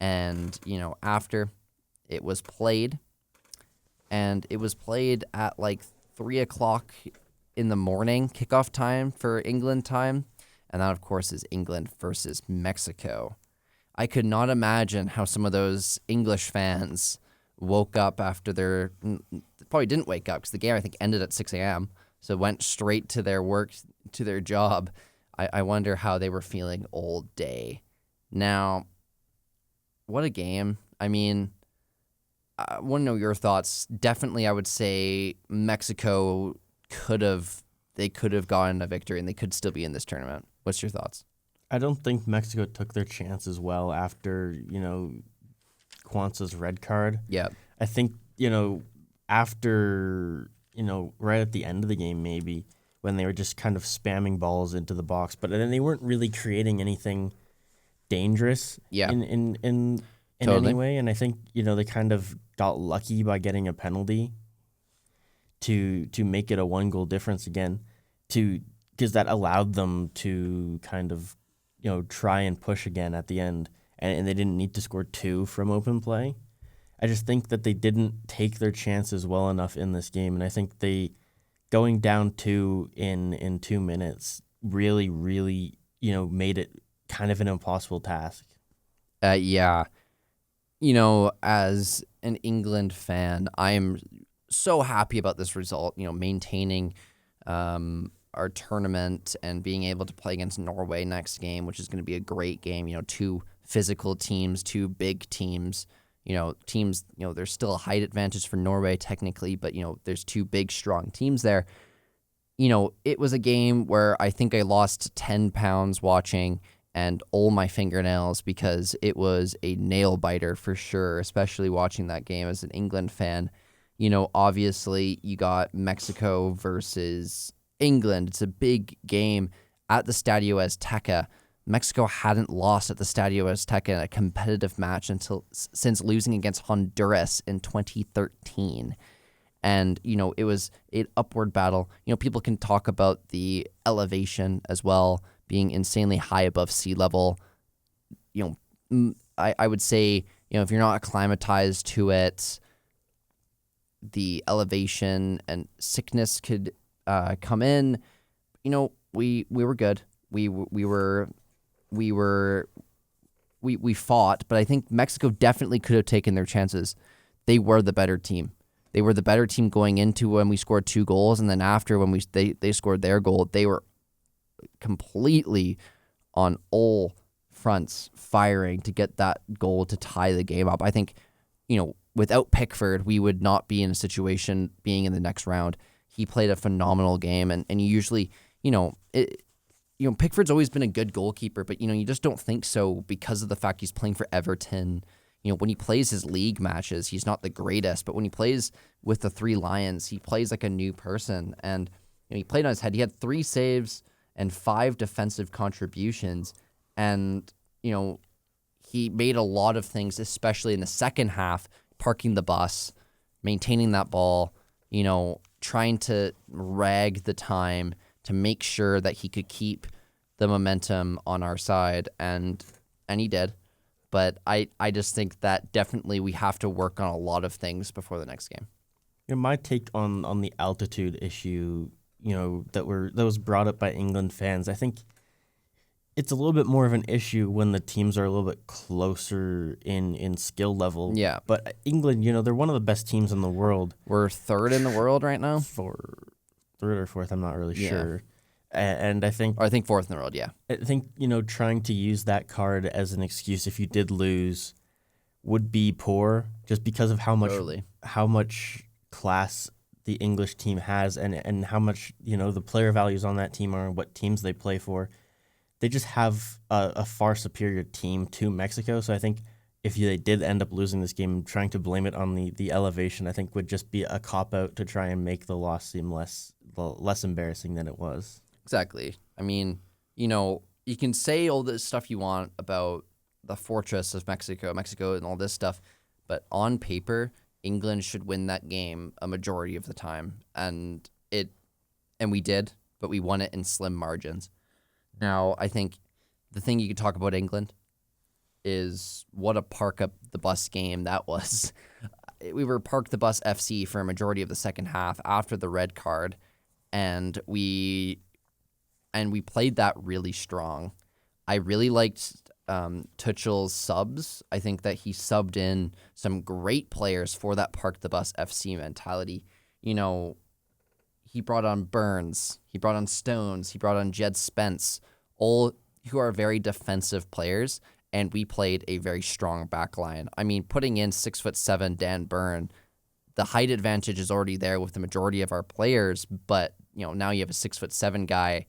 And, after it was played, and it was played at 3 o'clock in the morning, kickoff time for England time. And that, of course, is England versus Mexico. I could not imagine how some of those English fans woke up after probably didn't wake up because the game, I think, ended at 6 a.m. So went straight to their work, to their job. I wonder how they were feeling all day. Now, what a game. I mean, I want to know your thoughts. Definitely, I would say Mexico could have gotten a victory and they could still be in this tournament. What's your thoughts? I don't think Mexico took their chances well after, Kwanzaa's red card. Yeah. I think, after, right at the end of the game maybe, when they were just kind of spamming balls into the box, but then they weren't really creating anything dangerous in Totally. any way. And I think, they kind of got lucky by getting a penalty to make it a 1-goal difference again, because that allowed them to kind of, try and push again at the end. And they didn't need to score 2 from open play. I just think that they didn't take their chances well enough in this game. And I think they, going down 2 in 2 minutes, really, really, made it kind of an impossible task. Yeah. As an England fan, I am so happy about this result, maintaining our tournament and being able to play against Norway next game, which is going to be a great game. 2 physical teams, 2 big teams. Teams, there's still a height advantage for Norway technically, but, there's 2 big, strong teams there. it was a game where I think I lost 10 pounds watching and all my fingernails because it was a nail biter for sure, especially watching that game as an England fan. Obviously you got Mexico versus England. It's a big game at the Stadio Azteca. Mexico hadn't lost at the Stadio Azteca in a competitive match since losing against Honduras in 2013. And, it was an upward battle. People can talk about the elevation as well, being insanely high above sea level. I would say, if you're not acclimatized to it, the elevation and sickness could come in. We were good. We fought, but I think Mexico definitely could have taken their chances. They were the better team. They were the better team going into when we scored 2 goals, and then after when they scored their goal, they were completely on all fronts firing to get that goal to tie the game up. I think, without Pickford, we would not be in a situation being in the next round. He played a phenomenal game, and you usually, Pickford's always been a good goalkeeper, but you just don't think so because of the fact he's playing for Everton. When he plays his league matches, he's not the greatest, but when he plays with the 3 Lions, he plays like a new person. And he played on his head. He had 3 saves and 5 defensive contributions, and he made a lot of things, especially in the second half, parking the bus, maintaining that ball, trying to rag the time to make sure that he could keep the momentum on our side, and he did. But I just think that definitely we have to work on a lot of things before the next game. My take on the altitude issue, that was brought up by England fans, I think it's a little bit more of an issue when the teams are a little bit closer in skill level. Yeah. But England, they're one of the best teams in the world. We're 3rd in the world right now? For 3rd or 4th, I'm not really Yeah. sure. And I think... Or I think 4th in the world, yeah. I think, trying to use that card as an excuse if you did lose would be poor, just because of how much class the English team has and how much, the player values on that team are and what teams they play for. They just have a far superior team to Mexico. So I think if they did end up losing this game, trying to blame it on the elevation, I think would just be a cop-out to try and make the loss seem less embarrassing than it was. Exactly. I mean, you can say all this stuff you want about the fortress of Mexico and all this stuff, but on paper, England should win that game a majority of the time. And we did, but we won it in slim margins. Now, I think the thing you could talk about England is what a park up the bus game that was. We were Park the Bus FC for a majority of the second half after the red card, and we played that really strong. I really liked Tuchel's subs. I think that he subbed in some great players for that Park the Bus FC mentality. He brought on Burns, he brought on Stones, he brought on Jed Spence, all who are very defensive players, and we played a very strong back line. I mean, putting in 6'7" Dan Burn, the height advantage is already there with the majority of our players, but now you have a 6'7" guy,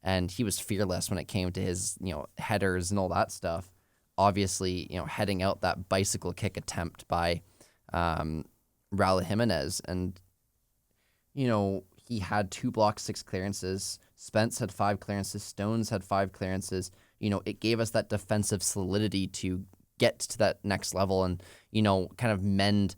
and he was fearless when it came to his headers and all that stuff. Obviously, heading out that bicycle kick attempt by Raul Jimenez, and he had 2 block 6 clearances. Spence had 5 clearances. Stones had 5 clearances. It gave us that defensive solidity to get to that next level and, kind of mend.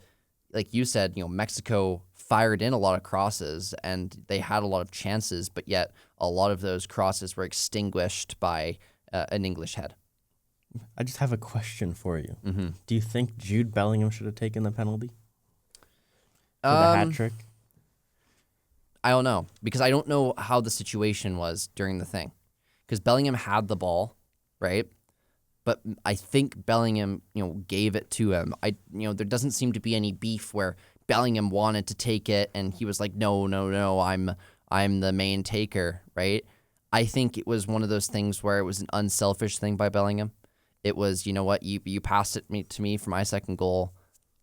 Like you said, Mexico fired in a lot of crosses and they had a lot of chances, but yet a lot of those crosses were extinguished by an English head. I just have a question for you. Mm-hmm. Do you think Jude Bellingham should have taken the penalty for the hat trick? I don't know, because I don't know how the situation was during the thing. Because Bellingham had the ball, right? But I think Bellingham, gave it to him. There doesn't seem to be any beef where Bellingham wanted to take it and he was like, no, I'm the main taker, right? I think it was one of those things where it was an unselfish thing by Bellingham. It was, you passed it to me for my second goal.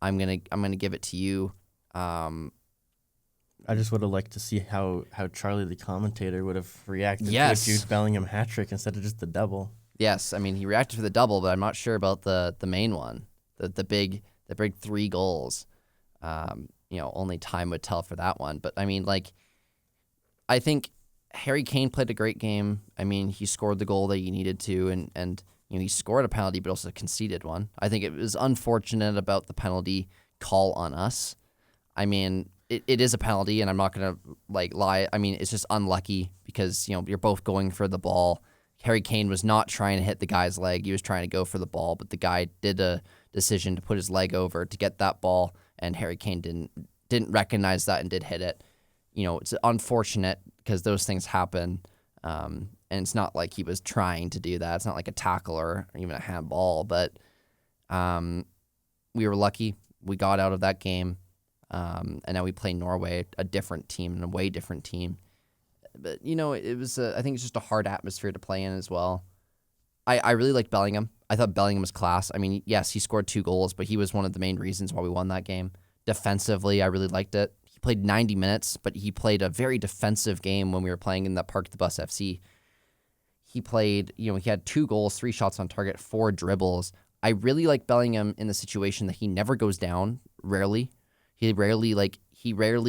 I'm gonna give it to you. I just would have liked to see how Charlie, the commentator, would have reacted Yes. to a Jude Bellingham hat trick instead of just the double. Yes, I mean he reacted for the double, but I'm not sure about the main one, the big 3 goals. Only time would tell for that one. But I mean, like, I think Harry Kane played a great game. I mean, he scored the goal that he needed to, and he scored a penalty, but also conceded one. I think it was unfortunate about the penalty call on us. I mean, it is a penalty, and I'm not gonna lie. I mean, it's just unlucky because you're both going for the ball. Harry Kane was not trying to hit the guy's leg; he was trying to go for the ball, but the guy did a decision to put his leg over to get that ball, and Harry Kane didn't recognize that and did hit it. It's unfortunate because those things happen, and it's not like he was trying to do that. It's not like a tackle or even a handball, but we were lucky. We got out of that game, and now we play Norway, a different team and a way different team. But, it was, I think it's just a hard atmosphere to play in as well. I really liked Bellingham. I thought Bellingham was class. I mean, yes, he scored 2 goals, but he was one of the main reasons why we won that game. Defensively, I really liked it. He played 90 minutes, but he played a very defensive game when we were playing in that Park the Bus FC. He played, he had 2 goals, 3 shots on target, 4 dribbles. I really like Bellingham in the situation that he never goes down, rarely. He rarely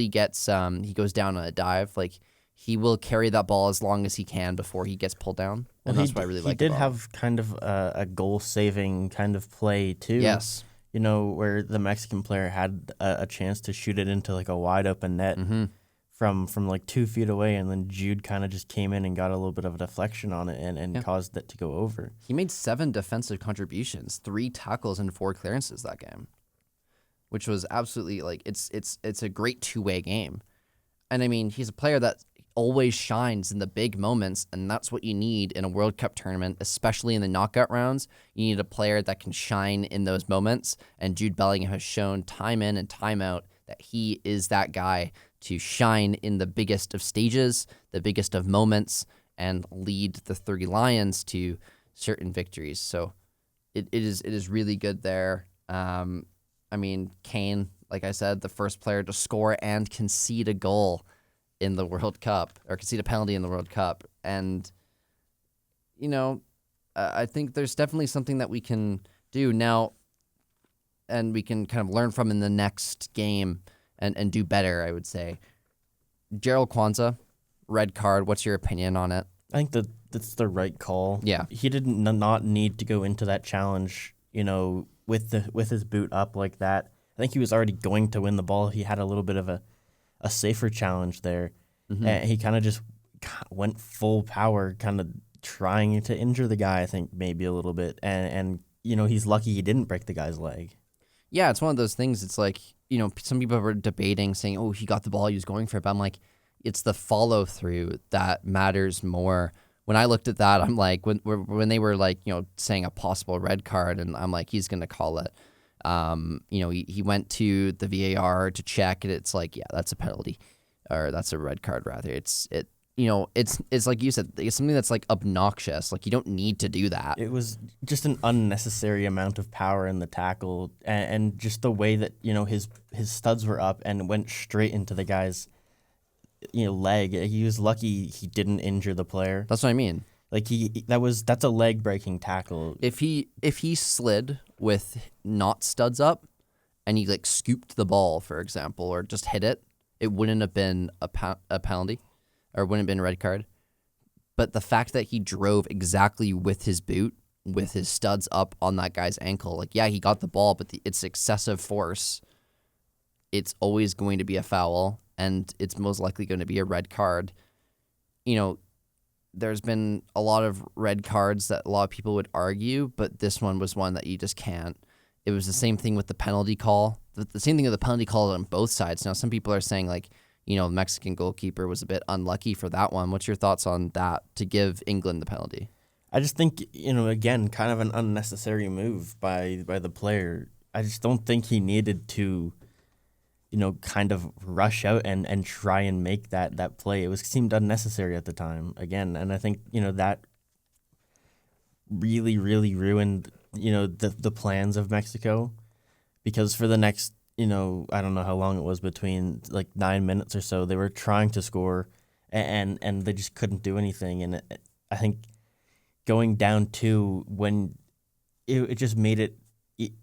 gets, he goes down on a dive. Like, he will carry that ball as long as he can before he gets pulled down. And that's what I really like about him. He did have kind of a goal-saving kind of play, too. Yes. Where the Mexican player had a chance to shoot it into like a wide-open net from like 2 feet away, and then Jude kind of just came in and got a little bit of a deflection on it and caused it to go over. He made 7 defensive contributions, 3 tackles and 4 clearances that game, which was absolutely it's a great two-way game. And I mean, he's a player that always shines in the big moments, and that's what you need in a World Cup tournament, especially in the knockout rounds. You need a player that can shine in those moments, and Jude Bellingham has shown time in and time out that he is that guy to shine in the biggest of stages, the biggest of moments, and lead the 30 Lions to certain victories. So it is really good there. I mean, Kane, like I said, the first player to score and concede a goal in the World Cup, or concede a penalty in the World Cup. And, I think there's definitely something that we can do now, and we can kind of learn from in the next game and do better, I would say. Gerald Kwanzaa, red card. What's your opinion on it? I think that's the right call. Yeah. He did not need to go into that challenge, with his boot up like that. I think he was already going to win the ball. He had a little bit of a safer challenge there. And he kind of just went full power, kind of trying to injure the guy, I think, maybe a little bit. And he's lucky he didn't break the guy's leg. Yeah, it's one of those things. It's like, some people were debating saying, oh, he got the ball, he was going for it. But I'm like, it's the follow through that matters more. When I looked at that, I'm like, when they were like, saying a possible red card, and I'm like, he's going to call it. He went to the VAR to check, and it's like, yeah, that's a penalty, or that's a red card rather. It's like you said, it's something that's like obnoxious. Like, you don't need to do that. It was just an unnecessary amount of power in the tackle, and just the way that his studs were up and went straight into the guy's leg. He was lucky he didn't injure the player. That's what I mean. Like that's a leg breaking tackle. If he slid with not studs up, and he like scooped the ball, for example, or just hit it, it wouldn't have been a penalty, or wouldn't have been a red card. But the fact that he drove exactly with his boot, with his studs up on that guy's ankle, like, yeah, he got the ball, but it's excessive force. It's always going to be a foul, and it's most likely going to be a red card. There's been a lot of red cards that a lot of people would argue, but this one was one that you just can't. It was the same thing with the penalty call. The same thing with the penalty call on both sides. Now, some people are saying, like, the Mexican goalkeeper was a bit unlucky for that one. What's your thoughts on that, to give England the penalty? I just think, again, kind of an unnecessary move by the player. I just don't think he needed to, kind of rush out and try and make that play. It seemed unnecessary at the time, again. And I think, that really, really ruined, the plans of Mexico. Because for the next, I don't know how long it was, between like 9 minutes or so, they were trying to score, and they just couldn't do anything. And I think going down two, when it just made it,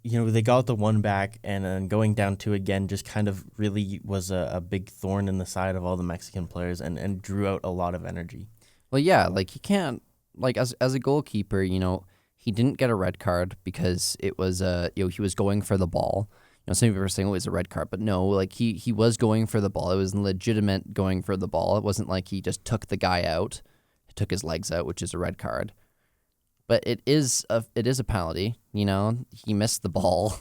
they got the one back, and then going down two again just kind of really was a big thorn in the side of all the Mexican players, and drew out a lot of energy. Well, yeah, like he can't, like as a goalkeeper, he didn't get a red card because it was he was going for the ball. Some people were saying it was a red card, but no, like he was going for the ball. It was legitimate going for the ball. It wasn't like he just took the guy out, took his legs out, which is a red card. But it is a penalty. He missed the ball,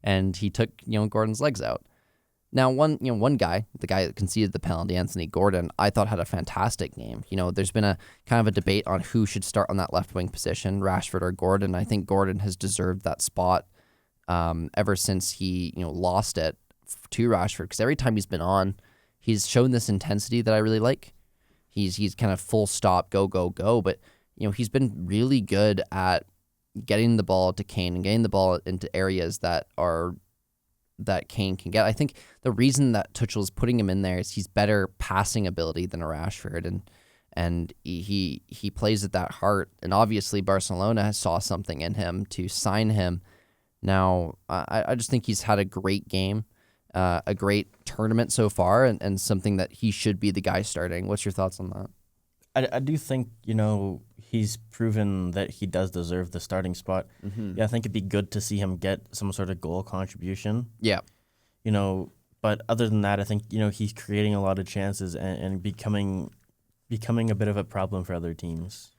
and he took Gordon's legs out. Now, one guy, the guy that conceded the penalty, Anthony Gordon, I thought had a fantastic game. There's been a kind of a debate on who should start on that left wing position, Rashford or Gordon. I think Gordon has deserved that spot ever since he lost it to Rashford, because every time he's been on, he's shown this intensity that I really like. He's kind of full stop, go, go, go, but he's been really good at getting the ball to Kane and getting the ball into areas that Kane can get. I think the reason that Tuchel's putting him in there is he's better passing ability than a Rashford, and he plays at that heart. And obviously Barcelona saw something in him to sign him. Now, I just think he's had a great game, a great tournament so far, and something that he should be the guy starting. What's your thoughts on that? I do think, he's proven that he does deserve the starting spot. Mm-hmm. Yeah, I think it'd be good to see him get some sort of goal contribution. Yeah. But other than that, I think, he's creating a lot of chances and becoming a bit of a problem for other teams.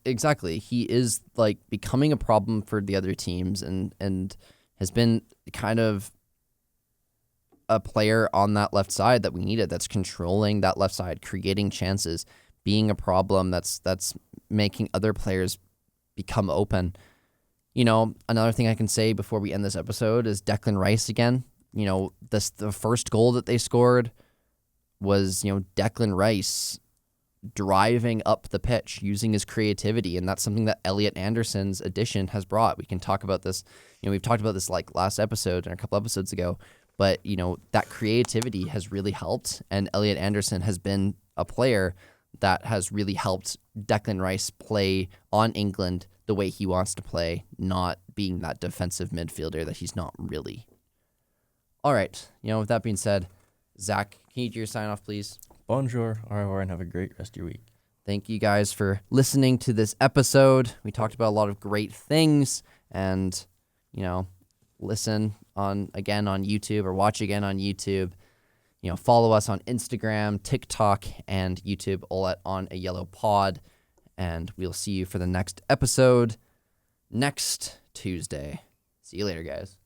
Exactly. He is like becoming a problem for the other teams, and has been kind of a player on that left side that we needed, that's controlling that left side, creating chances, being a problem that's making other players become open. Another thing I can say before we end this episode is Declan Rice again. The first goal that they scored was, Declan Rice driving up the pitch using his creativity, and that's something that Elliot Anderson's addition has brought. We can talk about this. We've talked about this like last episode and a couple episodes ago, but that creativity has really helped, and Elliot Anderson has been a player that has really helped Declan Rice play on England the way he wants to play, not being that defensive midfielder that he's not really. All right, with that being said, Zach, can you do your sign off, please? Bonjour, au revoir, and have a great rest of your week. Thank you guys for listening to this episode. We talked about a lot of great things, and, listen again on YouTube, or watch again on YouTube. Follow us on Instagram, TikTok, and YouTube, all at On a Yellow Pod. And we'll see you for the next episode next Tuesday. See you later, guys.